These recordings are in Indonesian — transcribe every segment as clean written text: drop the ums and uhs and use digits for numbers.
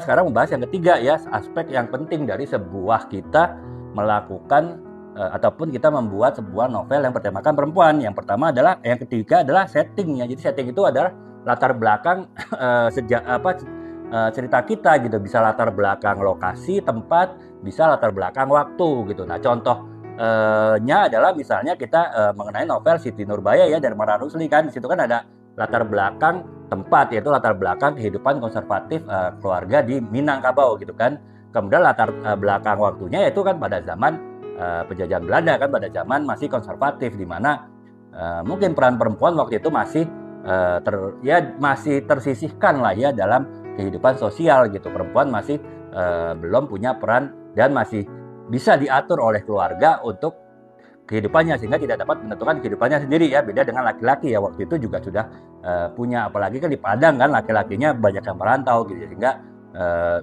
sekarang membahas yang ketiga ya, aspek yang penting dari sebuah kita melakukan ataupun kita membuat sebuah novel yang bertemakan perempuan. Yang pertama adalah, yang ketiga adalah settingnya. Jadi setting itu adalah latar belakang cerita kita gitu. Bisa latar belakang lokasi, tempat, bisa latar belakang waktu gitu. Nah contohnya adalah misalnya kita mengenai novel Siti Nurbaya ya dari Mara Rusli kan, di situ kan ada latar belakang tempat, yaitu latar belakang kehidupan konservatif keluarga di Minangkabau gitu kan. Kemudian latar belakang waktunya yaitu kan pada zaman penjajahan Belanda kan, pada zaman masih konservatif, di mana mungkin peran perempuan waktu itu masih masih tersisihkan lah ya dalam kehidupan sosial gitu. Perempuan masih belum punya peran dan masih bisa diatur oleh keluarga untuk kehidupannya, sehingga tidak dapat menentukan kehidupannya sendiri ya. Beda dengan laki-laki ya, waktu itu juga sudah punya, apalagi kan di Padang kan laki-lakinya banyak yang merantau gitu, sehingga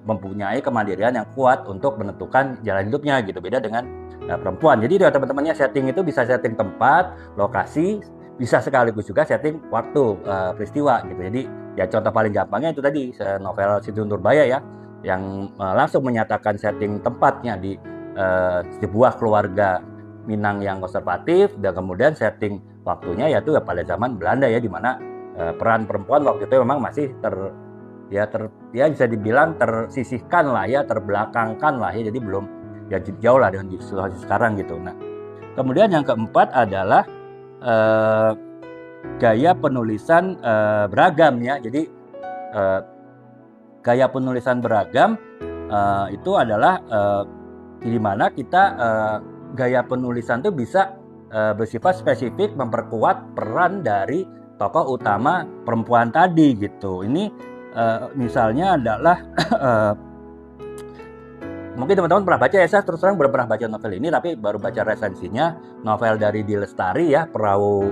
mempunyai kemandirian yang kuat untuk menentukan jalan hidupnya gitu. Beda dengan perempuan. Jadi teman-temannya setting itu bisa setting tempat, lokasi, bisa sekaligus juga setting waktu peristiwa gitu. Jadi ya contoh paling gampangnya itu tadi novel Siti Nurbaya ya, yang langsung menyatakan setting tempatnya di sebuah keluarga Minang yang konservatif, dan kemudian setting waktunya yaitu pada zaman Belanda ya, di mana peran perempuan waktu itu memang masih bisa dibilang tersisihkan lah ya, terbelakangkan lah ya, jadi belum ya jauh lah dengan situasi sekarang gitu. Nah kemudian yang keempat adalah gaya penulisan beragam ya. Jadi gaya penulisan beragam itu adalah di mana kita gaya penulisan itu bisa bersifat spesifik memperkuat peran dari tokoh utama perempuan tadi gitu. Ini misalnya adalah mungkin teman-teman pernah baca ya, saya terus terang belum pernah baca novel ini, tapi baru baca resensinya. Novel dari D. Lestari ya, Perahu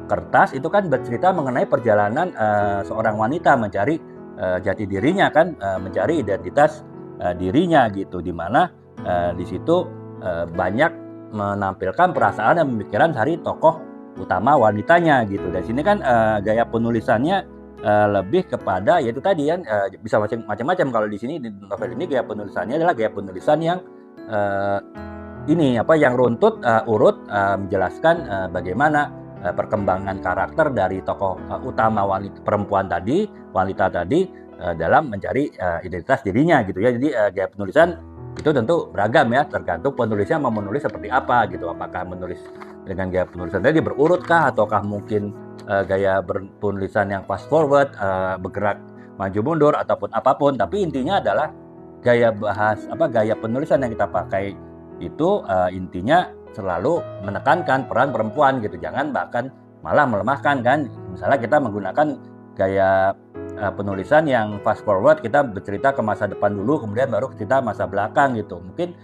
Kertas, itu kan bercerita mengenai perjalanan seorang wanita mencari jati dirinya kan, mencari identitas dirinya gitu, dimana di situ banyak menampilkan perasaan dan pemikiran dari tokoh utama wanitanya gitu. Dan sini kan gaya penulisannya lebih kepada yaitu tadi kan bisa macam-macam. Kalau di sini di novel ini gaya penulisannya adalah gaya penulisan yang yang runtut, urut, menjelaskan bagaimana perkembangan karakter dari tokoh utama wanita tadi dalam mencari identitas dirinya gitu ya. Jadi gaya penulisan itu tentu beragam ya, tergantung penulisnya mau menulis seperti apa gitu. Apakah menulis dengan gaya penulisan tadi berurut kah, ataukah mungkin gaya penulisan yang fast forward, bergerak maju mundur ataupun apapun. Tapi intinya adalah gaya penulisan yang kita pakai itu intinya selalu menekankan peran perempuan gitu. Jangan bahkan malah melemahkan kan. Misalnya kita menggunakan gaya penulisan yang fast forward, kita bercerita ke masa depan dulu, kemudian baru cerita masa belakang gitu. Mungkin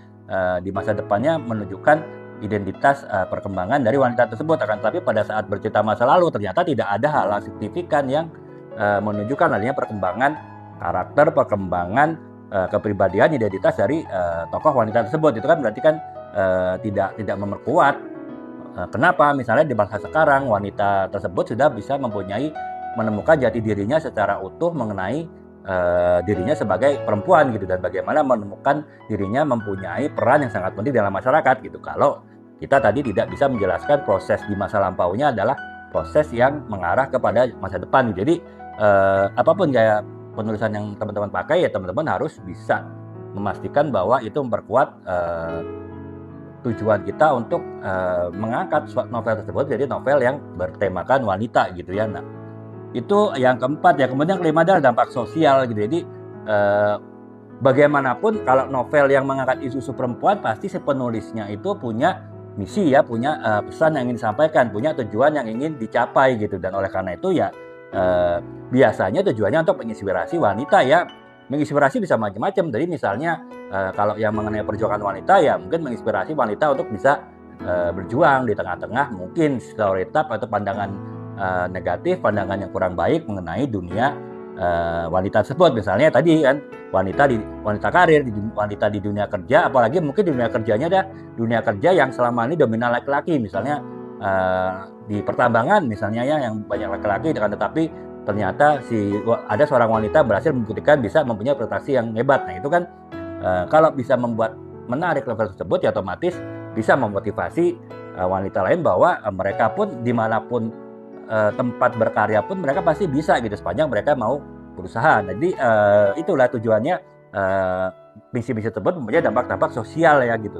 di masa depannya menunjukkan identitas perkembangan dari wanita tersebut, akan tetapi pada saat bercerita masa lalu ternyata tidak ada hal signifikan yang menunjukkan adanya perkembangan karakter, perkembangan kepribadian, identitas dari tokoh wanita tersebut. Itu kan berarti kan tidak memperkuat. Kenapa? Misalnya di masa sekarang wanita tersebut sudah bisa menemukan jati dirinya secara utuh mengenai dirinya sebagai perempuan gitu, dan bagaimana menemukan dirinya mempunyai peran yang sangat penting dalam masyarakat gitu. Kalau kita tadi tidak bisa menjelaskan proses di masa lampaunya adalah proses yang mengarah kepada masa depan. Jadi apapun gaya penulisan yang teman-teman pakai ya, teman-teman harus bisa memastikan bahwa itu memperkuat tujuan kita untuk mengangkat novel tersebut jadi novel yang bertemakan wanita gitu ya. Nah itu yang keempat ya. Kemudian kelima adalah dampak sosial gitu. Jadi bagaimanapun kalau novel yang mengangkat isu-isu perempuan, pasti si penulisnya itu punya misi ya, punya pesan yang ingin disampaikan, punya tujuan yang ingin dicapai gitu. Dan oleh karena itu ya biasanya tujuannya untuk menginspirasi wanita ya. Menginspirasi bisa macam-macam. Jadi misalnya kalau yang mengenai perjuangan wanita ya mungkin menginspirasi wanita untuk bisa berjuang di tengah-tengah mungkin stereotip atau pandangan negatif, pandangan yang kurang baik mengenai dunia wanita tersebut. Misalnya tadi kan wanita karir, wanita di dunia kerja, apalagi mungkin di dunia kerjanya ada dunia kerja yang selama ini dominan laki-laki, misalnya di pertambangan misalnya ya, yang banyak laki-laki, tetapi ternyata ada seorang wanita berhasil membuktikan bisa mempunyai prestasi yang hebat. Nah itu kan kalau bisa membuat menarik level tersebut, ya otomatis bisa memotivasi wanita lain bahwa mereka pun dimanapun tempat berkarya pun mereka pasti bisa gitu, sepanjang mereka mau berusaha. Jadi itulah tujuannya misi-misi tersebut mempunyai dampak-dampak sosial ya gitu.